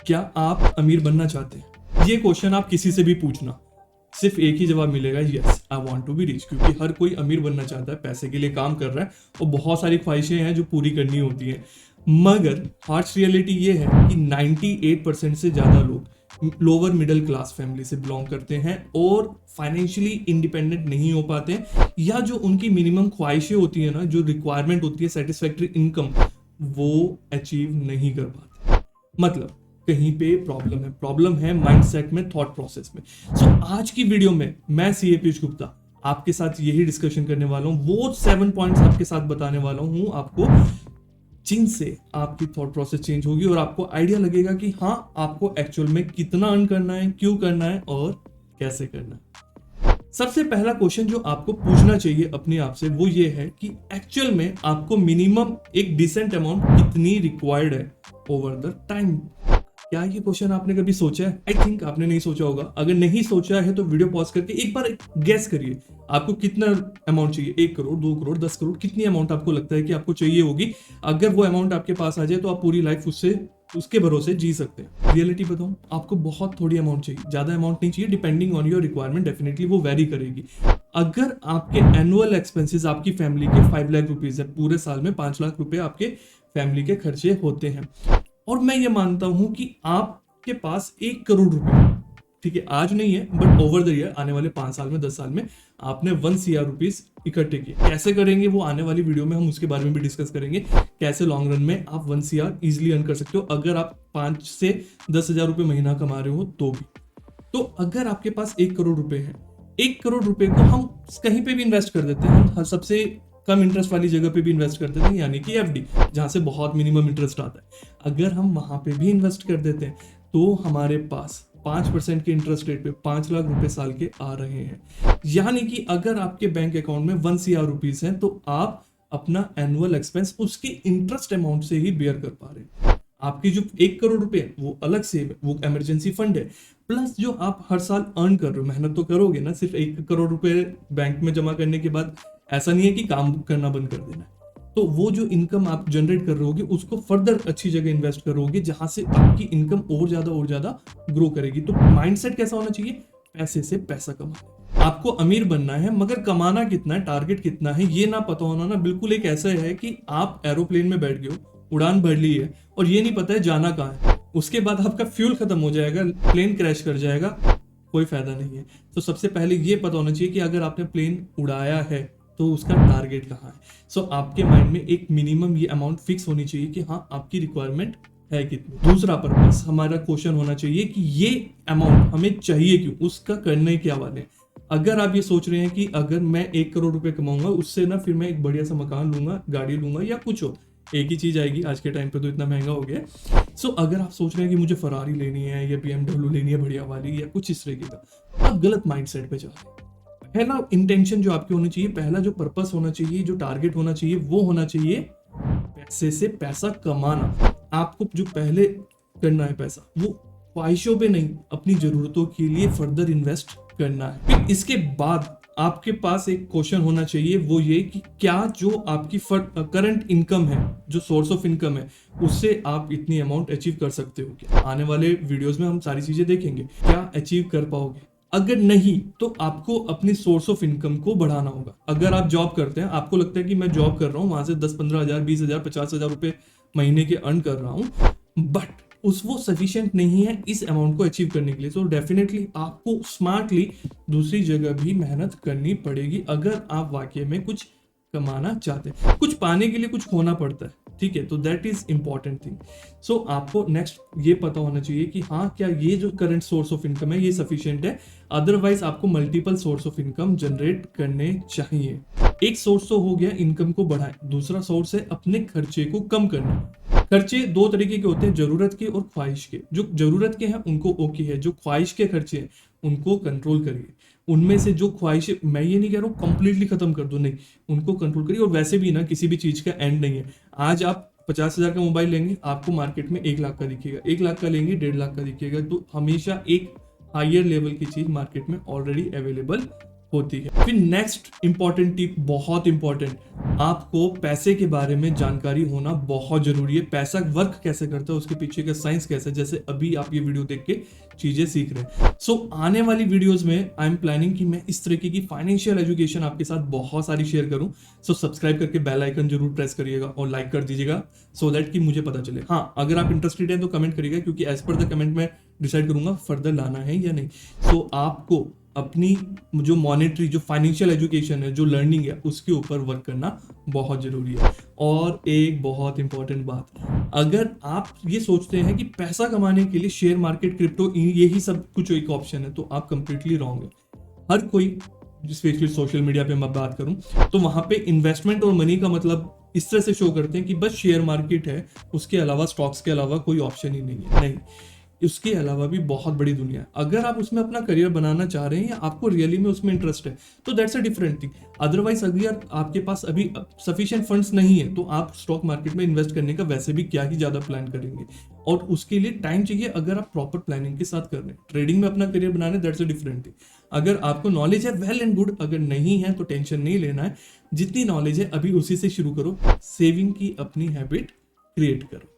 क्या आप अमीर बनना चाहते हैं? ये क्वेश्चन आप किसी से भी पूछना, सिर्फ एक ही जवाब मिलेगा, yes I want to be rich. क्योंकि हर कोई अमीर बनना चाहता है, पैसे के लिए काम कर रहा है और बहुत सारी ख्वाहिशें हैं जो पूरी करनी होती हैं। मगर हार्श रियलिटी ये है कि 98% से ज़्यादा लोग लोअर मिडिल क्लास फैमिली से बिलोंग करते हैं और फाइनेंशियली इंडिपेंडेंट नहीं हो पाते हैं, या जो उनकी मिनिमम ख्वाहिशें होती है ना, जो रिक्वायरमेंट होती है सेटिस्फैक्ट्री इनकम, वो अचीव नहीं कर पाते। मतलब कहीं पे प्रॉब्लम है माइंडसेट में, थॉट प्रोसेस में। सो आज की वीडियो में मैं सीए पीयूष गुप्ता आपके साथ यही डिस्कशन करने वाला हूं, वो 7 पॉइंट्स आपके साथ बताने वाला हूं आपको, जिनसे आपकी थॉट प्रोसेस चेंज होगी और आपको आइडिया लगेगा कि हाँ, आपको एक्चुअल में कितना अर्न करना है, क्यों करना है और कैसे करना है। सबसे पहला क्वेश्चन जो आपको पूछना चाहिए अपने आप से वो ये है कि एक्चुअल में आपको मिनिमम एक डिसेंट अमाउंट कितनी रिक्वायर्ड है ओवर द टाइम। क्या ये क्वेश्चन आपने कभी सोचा है? आई थिंक आपने नहीं सोचा होगा। अगर नहीं सोचा है तो वीडियो पॉज करके एक बार गेस करिए, आपको कितना अमाउंट चाहिए। 1 करोड़, 2 करोड़, 10 करोड़, कितनी अमाउंट आपको लगता है कि आपको चाहिए होगी? अगर वो अमाउंट आपके पास आ जाए तो आप पूरी लाइफ उसके भरोसे जी सकते हैं। रियलिटी बताऊं, आपको बहुत थोड़ी अमाउंट चाहिए, ज्यादा अमाउंट नहीं चाहिए। Depending on your requirement definitely वो वेरी करेगी। अगर आपके एनुअल एक्सपेंसेस आपकी फैमिली के 5 लाख रुपीज है, पूरे साल में 5 लाख रुपए आपके फैमिली के खर्चे होते हैं, और मैं ये मानता हूं कि आपके पास 1 करोड़ रुपए, ठीक है, आज नहीं है बट ओवर द ईयर, आने वाले 5 साल में, 10 साल में आपने 1 CR रुपीज इकट्ठे किए। कैसे करेंगे वो आने वाली वीडियो में हम उसके बारे में भी डिस्कस करेंगे, कैसे लॉन्ग रन में आप 1 CR इजिली अर्न कर सकते हो अगर आप 5 से 10 हजार रुपए महीना कमा रहे हो तो भी। तो अगर आपके पास 1 करोड़ रुपए है, 1 करोड़ रुपए को हम कहीं पे भी इन्वेस्ट कर देते हैं, हम सबसे कम इंटरेस्ट वाली जगह पे भी इन्वेस्ट कर देते हैं, यानी कि एफडी, जहां से बहुत मिनिमम इंटरेस्ट आता है। अगर हम वहां पे भी इन्वेस्ट कर देते हैं तो हमारे पास 5% के इंटरेस्ट रेट पे 5 लाख रुपए साल के आ रहे हैं। यानी कि अगर आपके बैंक अकाउंट में 1 CR रुपीज है तो आप अपना एनुअल एक्सपेंस उसके इंटरेस्ट अमाउंट से ही बेयर कर पा रहे हैं। आपकी जो 1 करोड़ रुपए है वो अलग से है, वो इमरजेंसी फंड है, प्लस जो आप हर साल अर्न कर रहे हो, मेहनत तो करोगे ना। सिर्फ 1 करोड़ रुपए बैंक में जमा करने के बाद ऐसा नहीं है कि काम करना बंद कर देना है। तो वो जो इनकम आप जनरेट कर रहे होगे उसको फर्दर अच्छी जगह इन्वेस्ट करोगे, जहां से आपकी इनकम और ज्यादा ग्रो करेगी। तो माइंडसेट कैसा होना चाहिए? पैसे से पैसा कमाना। आपको अमीर बनना है, मगर कमाना कितना है, टारगेट कितना है, ये ना पता होना ना बिल्कुल एक ऐसा है कि आप एरोप्लेन में बैठ गए हो, उड़ान भर ली है और ये नहीं पता है जाना कहाँ है। उसके बाद आपका फ्यूल खत्म हो जाएगा, प्लेन क्रैश कर जाएगा, कोई फायदा नहीं है। तो सबसे पहले ये पता होना चाहिए कि अगर आपने प्लेन उड़ाया है तो उसका टारगेट कहाँ है। सो आपके माइंड में एक मिनिमम ये अमाउंट फिक्स होनी चाहिए कि हाँ, आपकी रिक्वायरमेंट है कितनी। दूसरा पर्पस हमारा क्वेश्चन होना चाहिए कि ये अमाउंट हमें चाहिए क्यों, उसका करने क्या वाले। अगर आप ये सोच रहे हैं कि अगर मैं 1 करोड़ रुपए कमाऊंगा उससे ना फिर मैं एक बढ़िया सा मकान लूंगा, गाड़ी लूंगा या कुछ हो, एक ही चीज आएगी, आज के टाइम पे तो इतना महंगा हो गया। सो अगर आप सोच रहे हैं कि मुझे फरारी लेनी है या BMW लेनी है बढ़िया वाली या कुछ इस तरीके का, आप गलत माइंडसेट पे जा रहे हैं। पहला इंटेंशन जो आपकी होनी चाहिए, पहला जो पर्पस होना चाहिए, जो टारगेट होना चाहिए, वो होना चाहिए पैसे से पैसा कमाना। आपको जो पहले करना है पैसा, वो ख्वाहिशों पे नहीं, अपनी जरूरतों के लिए फर्दर इन्वेस्ट करना है। फिर इसके बाद आपके पास एक क्वेश्चन होना चाहिए, वो ये कि क्या जो आपकी करंट इनकम है, जो सोर्स ऑफ इनकम है, उससे आप इतनी अमाउंट अचीव कर सकते हो क्या? आने वाले वीडियोस में हम सारी चीजें देखेंगे, क्या अचीव कर पाओगे। अगर नहीं तो आपको अपनी सोर्स ऑफ इनकम को बढ़ाना होगा। अगर आप जॉब करते हैं, आपको लगता है कि मैं जॉब कर रहा हूं, वहां से 10-15 हजार, 20 हजार, 50 हजार रुपए महीने के अर्न कर रहा हूं, बट वो सफिशिएंट नहीं है इस अमाउंट को अचीव करने के लिए। तो डेफिनेटली आपको स्मार्टली दूसरी जगह भी मेहनत करनी पड़ेगी अगर आप वाकई में कुछ कमाना चाहते हैं। कुछ पाने के लिए कुछ खोना पड़ता है, ठीक है, तो दैट इज इंपॉर्टेंट थिंग। सो आपको नेक्स्ट ये पता होना चाहिए कि हाँ, क्या ये जो करंट सोर्स ऑफ इनकम है ये सफिशिएंट है, अदरवाइज आपको multiple source of income generate करने चाहिए। एक सोर्स तो हो गया इनकम को बढ़ाएं, दूसरा सोर्स है अपने खर्चे को कम करना। खर्चे 2 तरीके के होते हैं, जरूरत के और ख्वाहिश के। जो जरूरत के हैं उनको ओके है, जो ख्वाहिश के खर्चे हैं उनको कंट्रोल करिए। उनमें से जो ख्वाहिश, मैं ये नहीं कह रहा हूँ कंप्लीटली खत्म कर दो, नहीं, उनको कंट्रोल करिए। और वैसे भी ना किसी भी चीज का एंड नहीं है। आज आप 50 हजार का मोबाइल लेंगे, आपको मार्केट में 1 लाख का दिखेगा, 1 लाख का लेंगे 1.5 लाख का दिखेगा। तो हमेशा एक हायर लेवल की चीज मार्केट में ऑलरेडी अवेलेबल होती है। फिर नेक्स्ट इंपॉर्टेंट टिप, बहुत इंपॉर्टेंट, आपको पैसे के बारे में जानकारी होना बहुत जरूरी है। पैसा वर्क कैसे करता है, उसके पीछे का साइंस कैसे, जैसे अभी आप ये वीडियो देख के चीजें सीख रहे हैं। सो आने वाली वीडियोस में आई एम प्लानिंग कि मैं इस तरीके की फाइनेंशियल एजुकेशन आपके साथ बहुत सारी शेयर करूं। सो सब्सक्राइब करके बेल आइकन जरूर प्रेस करिएगा और लाइक कर दीजिएगा, सो दैट कि मुझे पता चले। हाँ, अगर आप इंटरेस्टेड हैं तो कमेंट करिएगा, क्योंकि एज पर द कमेंट में डिसाइड करूंगा फर्दर लाना है या नहीं। सो आपको अपनी जो मॉनेटरी, जो फाइनेंशियल एजुकेशन है, जो लर्निंग है, उसके ऊपर वर्क करना बहुत जरूरी है। और एक बहुत इंपॉर्टेंट बात, अगर आप ये सोचते हैं कि पैसा कमाने के लिए शेयर मार्केट, क्रिप्टो, यही सब कुछ एक ऑप्शन है, तो आप कंप्लीटली रॉन्ग है। हर कोई, स्पेशली सोशल मीडिया पे मैं बात करूं तो वहां पे इन्वेस्टमेंट और मनी का मतलब इस तरह से शो करते हैं कि बस शेयर मार्केट है, उसके अलावा स्टॉक्स के अलावा कोई ऑप्शन ही नहीं है। नहीं, उसके अलावा भी बहुत बड़ी दुनिया है। अगर आप उसमें अपना करियर बनाना चाह रहे हैं या आपको रियली में उसमें इंटरेस्ट है, तो that's a different thing. Otherwise अगर आपके पास अभी सफिशिएंट फंड्स नहीं है, तो आप स्टॉक मार्केट में इन्वेस्ट करने का वैसे भी क्या ही ज्यादा प्लान करेंगे, और उसके लिए टाइम चाहिए। अगर आप प्रॉपर प्लानिंग के साथ कर रहे हैं, ट्रेडिंग में अपना career banana, that's a different thing. अगर आपको नॉलेज है, वेल एंड गुड, अगर नहीं है तो टेंशन नहीं लेना है। जितनी नॉलेज है अभी उसी से शुरू करो, सेविंग की अपनी हैबिट क्रिएट करो।